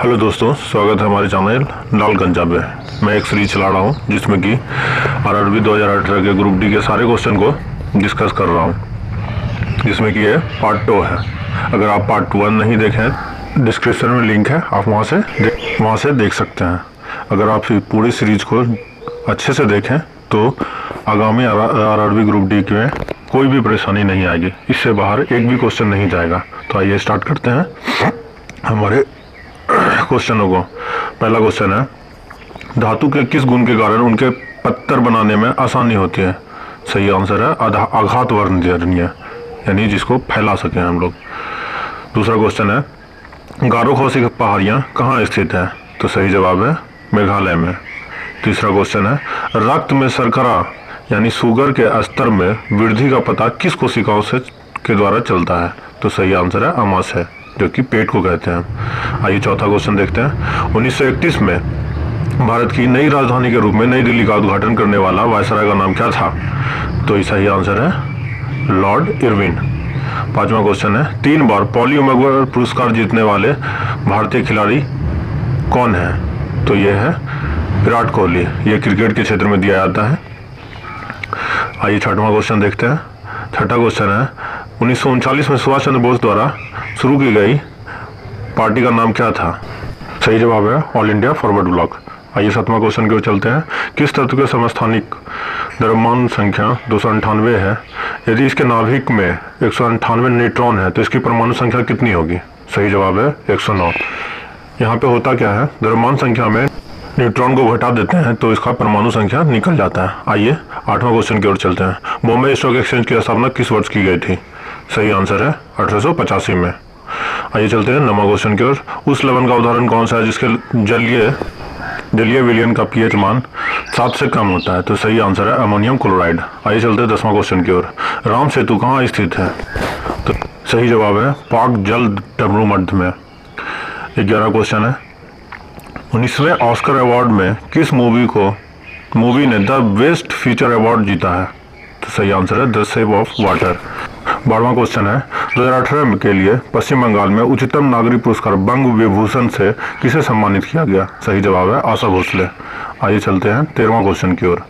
Hello दोस्तों, स्वागत है हमारे चैनल लाल गंजा पे। मैं एक सीरीज चला रहा हूँ जिसमें कि आरआरबी 2018 के ग्रुप डी के सारे क्वेश्चन को डिस्कस कर रहा हूँ, जिसमें कि ये पार्ट 2 है। अगर आप पार्ट 1 नहीं देखें, डिस्क्रिप्शन में लिंक है, आप वहाँ से देख सकते हैं। अगर आप पूरी सीरीज को अच्छे से देखें तो आगामी आरआरबी ग्रुप डी में कोई भी परेशानी नहीं आएगी, इससे बाहर एक भी क्वेश्चन नहीं जाएगा। तो आइए स्टार्ट करते हैं हमारे क्वेश्चनों को। पहला क्वेश्चन है, धातु के किस गुण के कारण उनके पत्थर बनाने में आसानी होती है? सही आंसर है आघात वर्णनीय, यानी जिसको फैला सकें हम लोग। दूसरा क्वेश्चन है, गारो खासी पहाड़ियाँ कहाँ स्थित है? तो सही जवाब है मेघालय में। तीसरा क्वेश्चन है, रक्त में शर्करा यानी शुगर के स्तर में वृद्धि का पता किस कोशिकाओं से के द्वारा चलता है? तो सही आंसर है आमाशय, जो कि पेट को कहते हैं। आइए चौथा क्वेश्चन देखते हैं। 1931 में भारत की नई राजधानी के रूप में नई दिल्ली का उद्घाटन करने वाला वायसराय का नाम क्या था? तो सही आंसर है लॉर्ड इरविन। पांचवा क्वेश्चन है, 3 बार पॉली मेडल पुरस्कार जीतने वाले भारतीय खिलाड़ी कौन है? तो ये है विराट कोहली। ये क्रिकेट के क्षेत्र में दिया जाता है। आइए छठवां क्वेश्चन देखते हैं। छठा क्वेश्चन है, 1939 में सुभाष चंद्र बोस द्वारा शुरू की गई पार्टी का नाम क्या था? सही जवाब है ऑल इंडिया फॉरवर्ड ब्लॉक। आइए 7वां क्वेश्चन की ओर चलते हैं। किस तत्व के समस्थानिक द्रव्यमान संख्या 298 है? यदि इसके नाभिक में 198 न्यूट्रॉन है तो इसकी परमाणु संख्या कितनी होगी? सही जवाब है 109। यहाँ पे होता क्या है, द्रव्यमान संख्या में न्यूट्रॉन को घटा देते हैं तो इसका परमाणु संख्या निकल जाता है। आइए 8वां क्वेश्चन की ओर चलते हैं। बॉम्बे स्टॉक एक्सचेंज की स्थापना किस वर्ष की गई थी? सही आंसर है 1885 में। आइए चलते हैं 9वां क्वेश्चन की ओर। उस लवण का उदाहरण कौन सा है जिसके जलीय विलयन का पीएच मान 7 से कम होता है? तो सही आंसर है अमोनियम क्लोराइड। आइए चलते हैं 10वां क्वेश्चन की ओर। राम सेतु कहाँ स्थित है? तो सही जवाब है पाक जल डमरू मध्य में। 11वां क्वेश्चन है, 19वें ऑस्कर अवार्ड में किस मूवी ने द बेस्ट फीचर अवार्ड जीता है? तो सही आंसर है द शेप ऑफ वाटर। 12वां क्वेश्चन है, 2018 के लिए पश्चिम बंगाल में उच्चतम नागरिक पुरस्कार बंग विभूषण से किसे सम्मानित किया गया? सही जवाब है आशा भोसले। आइए चलते हैं 13वां क्वेश्चन की ओर।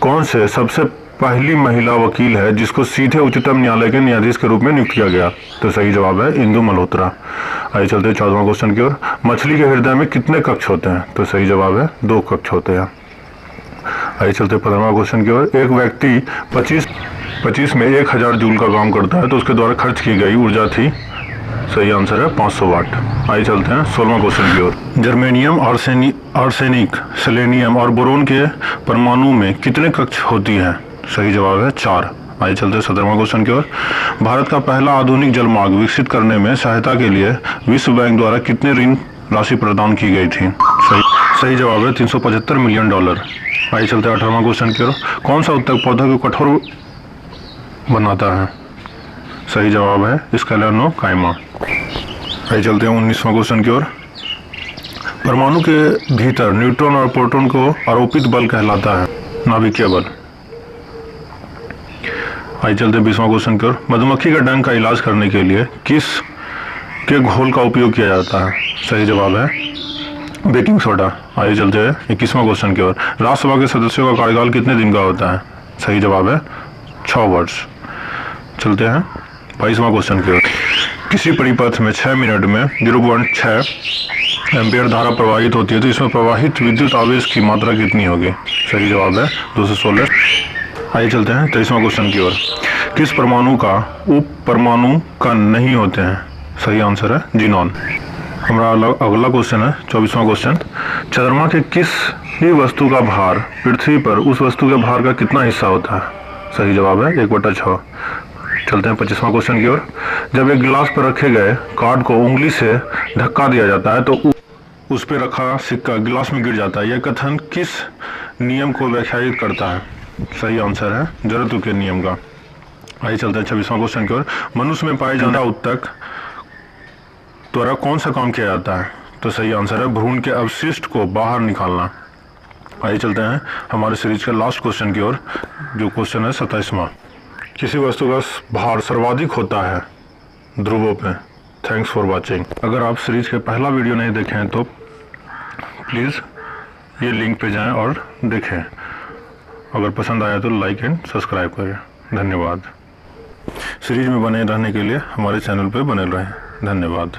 कौन से सबसे पहली महिला वकील है जिसको सीधे उच्चतम न्यायालय के न्यायाधीश के रूप में नियुक्त किया गया? तो सही जवाब है इंदु मल्होत्रा। आइए चलते हैं 14वां क्वेश्चन की ओर। मछली के हृदय में कितने कक्ष होते हैं? तो सही जवाब है 2 कक्ष होते हैं। आइए चलते 15वां क्वेश्चन की ओर। एक व्यक्ति 25 में 1000 जूल का काम करता है तो उसके द्वारा खर्च की गई ऊर्जा थी? सही आंसर है 500 वाट। आइए चलते हैं 16वां क्वेश्चन की ओर। जर्मेनियम, आर्सेनिक, सेलेनियम और बोरोन के परमाणु में कितने कक्ष होती है? सही जवाब है 4। आइए चलते हैं 17वां क्वेश्चन की ओर। भारत का पहला आधुनिक जलमार्ग विकसित करने में सहायता के लिए विश्व बैंक द्वारा कितने ऋण राशि प्रदान की गई थी? सही जवाब है $375 मिलियन। आइए चलते हैं 18वां क्वेश्चन की ओर। कौन सा उत्तक पौधा को कठोर बनाता है? सही जवाब है स्केलेनोकाइमा। आइए चलते हैं 19वां क्वेश्चन की ओर। परमाणु के भीतर न्यूट्रॉन और प्रोटॉन को आरोपित बल कहलाता है नाभिकीय बल। आइए चलते हैं 20वां क्वेश्चन की ओर। मधुमक्खी का डंक का इलाज करने के लिए किस के घोल का उपयोग किया जाता है? सही जवाब है बेकिंग सोडा। आइए चलते हैं 21वां क्वेश्चन की ओर। राज्यसभा के सदस्यों का कार्यकाल कितने दिन का होता है? सही जवाब है 6 वर्ष। चलते हैं 22वां क्वेश्चन की ओर। किसी परिपथ में 6 मिनट में 0.6 एम्पियर धारा प्रवाहित होती है तो इसमें प्रवाहित विद्युत आवेश की मात्रा कितनी होगी? सही जवाब है 216। आइए चलते हैं 23वां क्वेश्चन की ओर। किस परमाणु का उप परमाणु कण नहीं होते हैं? सही आंसर है जीनॉन। हमारा अगला क्वेश्चन है 24वां क्वेश्चन। चंद्रमा के किस ही वस्तु का भार पृथ्वी पर उस वस्तु के भार का कितना हिस्सा होता है? सही जवाब है 1/6। चलते हैं 25वां क्वेश्चन की ओर। जब एक गिलास पर रखे गए कार्ड को उंगली से धक्का दिया जाता है तो उस पर रखा सिक्का गिलास में गिर जाता है। यह कथन किस नियम को व्याख्यायित करता है? सही आंसर है जड़त्व के नियम का। आइए चलते हैं 26वां क्वेश्चन की ओर। मनुष्य में पाए जाने उत्तक द्वारा कौन सा काम किया जाता है? तो सही आंसर है भ्रूण के अवशिष्ट को बाहर निकालना। आइए चलते हैं हमारे सीरीज के लास्ट क्वेश्चन की ओर, जो क्वेश्चन है 27वां। किसी वस्तु का भार सर्वाधिक होता है ध्रुवों पे थैंक्स फॉर वॉचिंग। अगर आप सीरीज के पहला वीडियो नहीं देखे हैं तो प्लीज़ ये लिंक पे जाएं और देखें। अगर पसंद आया तो लाइक एंड सब्सक्राइब करें। धन्यवाद। सीरीज में बने रहने के लिए हमारे चैनल पे बने रहें। धन्यवाद।